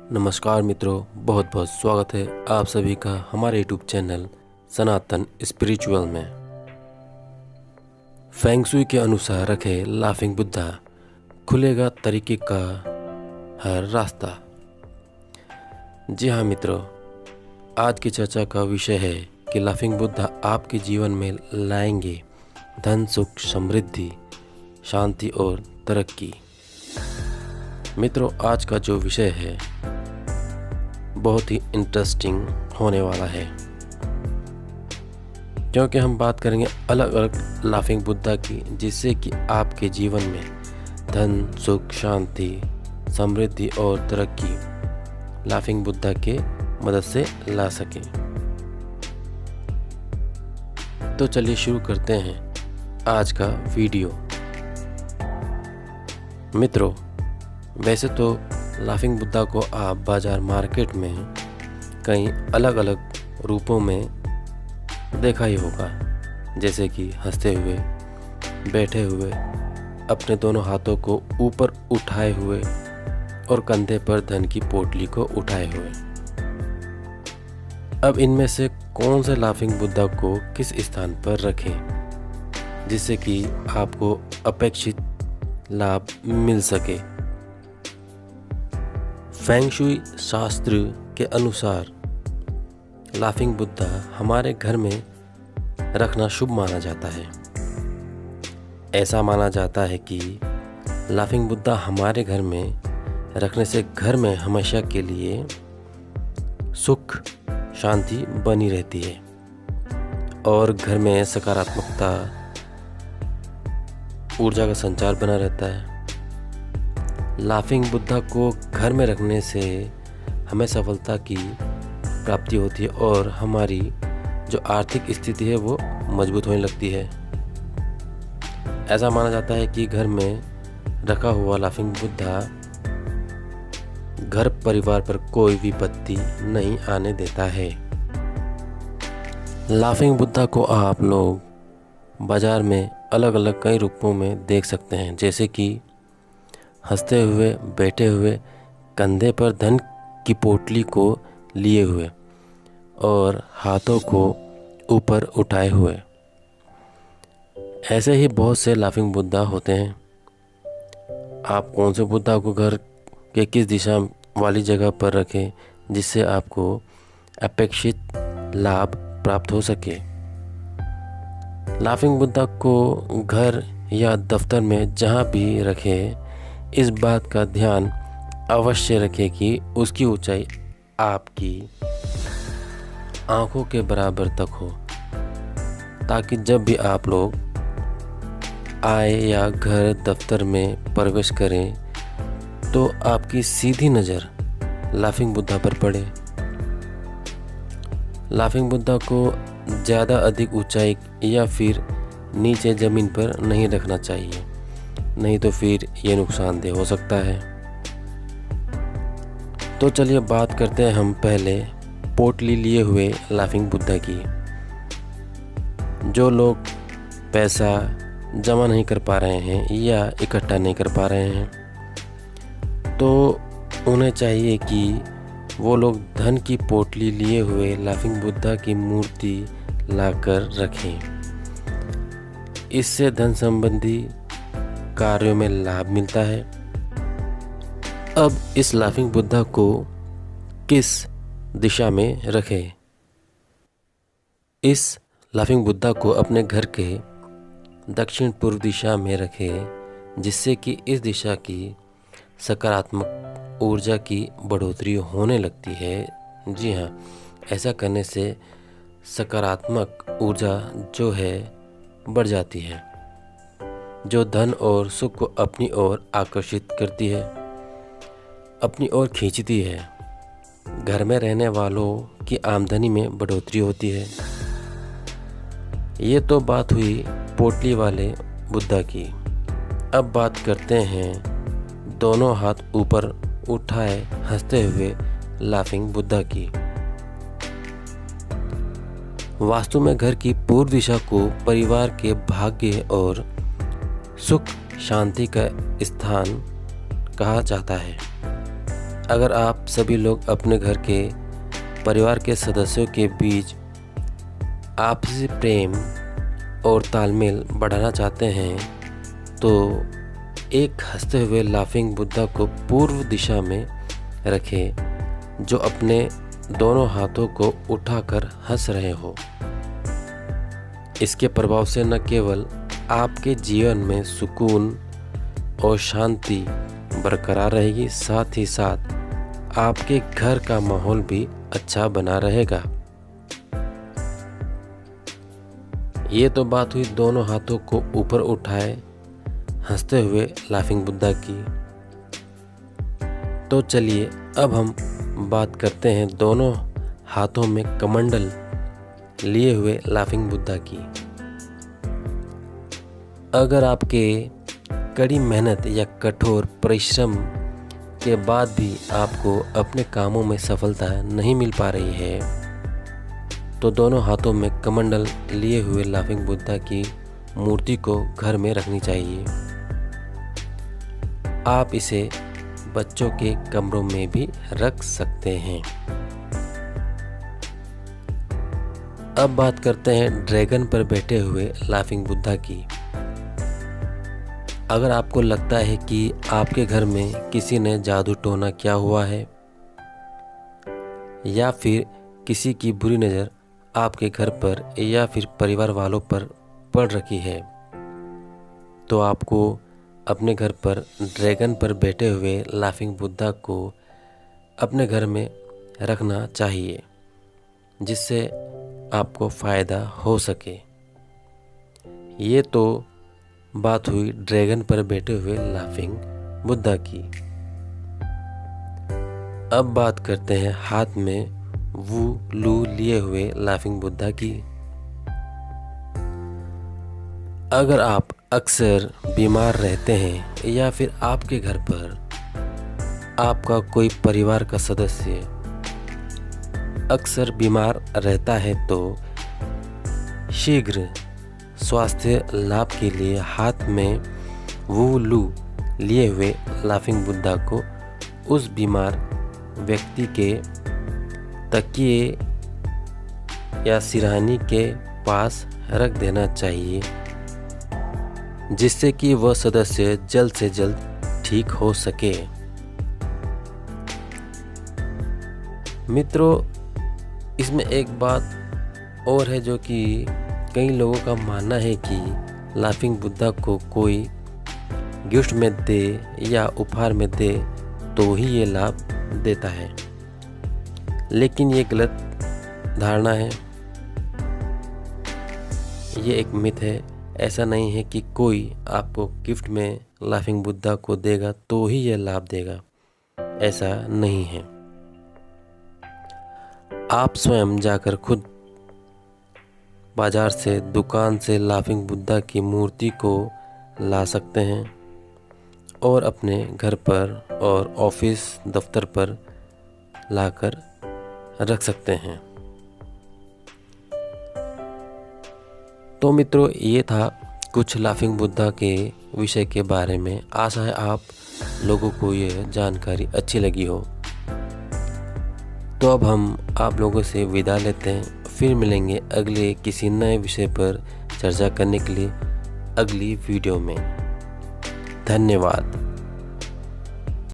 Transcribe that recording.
नमस्कार मित्रों, बहुत बहुत स्वागत है आप सभी का हमारे यूट्यूब चैनल सनातन स्पिरिचुअल में। फेंग शुई के अनुसार रखे लाफिंग बुद्धा, खुलेगा तरीके का हर रास्ता। जी हाँ मित्रों, आज की चर्चा का विषय है कि लाफिंग बुद्धा आपके जीवन में लाएंगे धन, सुख, समृद्धि, शांति और तरक्की। मित्रों, आज का जो विषय है बहुत ही इंटरेस्टिंग होने वाला है, क्योंकि हम बात करेंगे अलग अलग लाफिंग बुद्धा की, जिससे कि आपके जीवन में धन, सुख, शांति, समृद्धि और तरक्की लाफिंग बुद्धा के मदद से ला सके। तो चलिए शुरू करते हैं आज का वीडियो। मित्रों, वैसे तो लाफिंग बुद्धा को आप बाज़ार मार्केट में कई अलग अलग रूपों में देखा ही होगा, जैसे कि हंसते हुए, बैठे हुए, अपने दोनों हाथों को ऊपर उठाए हुए और कंधे पर धन की पोटली को उठाए हुए। अब इनमें से कौन से लाफिंग बुद्धा को किस स्थान पर रखें जिससे कि आपको अपेक्षित लाभ मिल सके। फेंग शुई शास्त्र के अनुसार लाफिंग बुद्धा हमारे घर में रखना शुभ माना जाता है। ऐसा माना जाता है कि लाफिंग बुद्धा हमारे घर में रखने से घर में हमेशा के लिए सुख, शांति बनी रहती है और घर में सकारात्मकता, ऊर्जा का संचार बना रहता है। लाफिंग बुद्धा को घर में रखने से हमें सफलता की प्राप्ति होती है और हमारी जो आर्थिक स्थिति है वो मजबूत होने लगती है। ऐसा माना जाता है कि घर में रखा हुआ लाफिंग बुद्धा घर परिवार पर कोई विपत्ति नहीं आने देता है। लाफिंग बुद्धा को आप लोग बाजार में अलग अलग कई रूपों में देख सकते हैं, जैसे कि हंसते हुए, बैठे हुए, कंधे पर धन की पोटली को लिए हुए और हाथों को ऊपर उठाए हुए। ऐसे ही बहुत से लाफिंग बुद्धा होते हैं। आप कौन से बुद्धा को घर के किस दिशा वाली जगह पर रखें जिससे आपको अपेक्षित लाभ प्राप्त हो सके। लाफिंग बुद्धा को घर या दफ्तर में जहाँ भी रखें, इस बात का ध्यान अवश्य रखें कि उसकी ऊंचाई आपकी आंखों के बराबर तक हो, ताकि जब भी आप लोग आए या घर दफ्तर में प्रवेश करें तो आपकी सीधी नज़र लाफिंग बुद्धा पर पड़े। लाफिंग बुद्धा को ज़्यादा अधिक ऊंचाई या फिर नीचे ज़मीन पर नहीं रखना चाहिए, नहीं तो फिर ये नुकसानदेह हो सकता है। तो चलिए बात करते हैं हम पहले पोटली लिए हुए लाफिंग बुद्धा की। जो लोग पैसा जमा नहीं कर पा रहे हैं या इकट्ठा नहीं कर पा रहे हैं, तो उन्हें चाहिए कि वो लोग धन की पोटली लिए हुए लाफिंग बुद्धा की मूर्ति लाकर रखें। इससे धन संबंधी कार्यों में लाभ मिलता है। अब इस लाफिंग बुद्धा को किस दिशा में रखें? इस लाफिंग बुद्धा को अपने घर के दक्षिण पूर्व दिशा में रखें, जिससे कि इस दिशा की सकारात्मक ऊर्जा की बढ़ोतरी होने लगती है। जी हाँ, ऐसा करने से सकारात्मक ऊर्जा जो है बढ़ जाती है, जो धन और सुख को अपनी ओर आकर्षित करती है, अपनी ओर खींचती है। घर में रहने वालों की आमदनी में बढ़ोतरी होती है। ये तो बात हुई पोटली वाले बुद्धा की। अब बात करते हैं दोनों हाथ ऊपर उठाए हंसते हुए लाफिंग बुद्धा की। वास्तु में घर की पूर्व दिशा को परिवार के भाग्य और सुख शांति का स्थान कहा जाता है। अगर आप सभी लोग अपने घर के परिवार के सदस्यों के बीच आपसी प्रेम और तालमेल बढ़ाना चाहते हैं तो एक हंसते हुए लाफिंग बुद्धा को पूर्व दिशा में रखें जो अपने दोनों हाथों को उठाकर हंस रहे हो। इसके प्रभाव से न केवल आपके जीवन में सुकून और शांति बरकरार रहेगी, साथ ही साथ आपके घर का माहौल भी अच्छा बना रहेगा। ये तो बात हुई दोनों हाथों को ऊपर उठाए हंसते हुए लाफिंग बुद्धा की। तो चलिए अब हम बात करते हैं दोनों हाथों में कमंडल लिए हुए लाफिंग बुद्धा की। अगर आपके कड़ी मेहनत या कठोर परिश्रम के बाद भी आपको अपने कामों में सफलता नहीं मिल पा रही है तो दोनों हाथों में कमंडल लिए हुए लाफिंग बुद्धा की मूर्ति को घर में रखनी चाहिए। आप इसे बच्चों के कमरों में भी रख सकते हैं। अब बात करते हैं ड्रैगन पर बैठे हुए लाफिंग बुद्धा की। अगर आपको लगता है कि आपके घर में किसी ने जादू टोना किया हुआ है या फिर किसी की बुरी नज़र आपके घर पर या फिर परिवार वालों पर पड़ रखी है तो आपको अपने घर पर ड्रैगन पर बैठे हुए लाफिंग बुद्धा को अपने घर में रखना चाहिए जिससे आपको फ़ायदा हो सके। ये तो बात हुई ड्रैगन पर बैठे हुए लाफिंग बुद्धा की। अब बात करते हैं हाथ में वू लू लिए हुए लाफिंग बुद्धा की। अगर आप अक्सर बीमार रहते हैं या फिर आपके घर पर आपका कोई परिवार का सदस्य अक्सर बीमार रहता है तो शीघ्र स्वास्थ्य लाभ के लिए हाथ में वू लू लिए हुए लाफिंग बुद्धा को उस बीमार व्यक्ति के तकिए या सिरहानी के पास रख देना चाहिए जिससे कि वह सदस्य जल्द से जल्द ठीक हो सके। मित्रों, इसमें एक बात और है जो कि कई लोगों का मानना है कि लाफिंग बुद्धा को कोई गिफ्ट में दे या उपहार में दे तो ही ये लाभ देता है, लेकिन ये गलत धारणा है। ये एक मिथ है। ऐसा नहीं है कि कोई आपको गिफ्ट में लाफिंग बुद्धा को देगा तो ही यह लाभ देगा, ऐसा नहीं है। आप स्वयं जाकर खुद बाजार से दुकान से लाफिंग बुद्धा की मूर्ति को ला सकते हैं और अपने घर पर और ऑफिस दफ्तर पर लाकर रख सकते हैं। तो मित्रों, ये था कुछ लाफिंग बुद्धा के विषय के बारे में। आशा है आप लोगों को ये जानकारी अच्छी लगी हो। तो अब हम आप लोगों से विदा लेते हैं। फिर मिलेंगे अगले किसी नए विषय पर चर्चा करने के लिए अगली वीडियो में। धन्यवाद।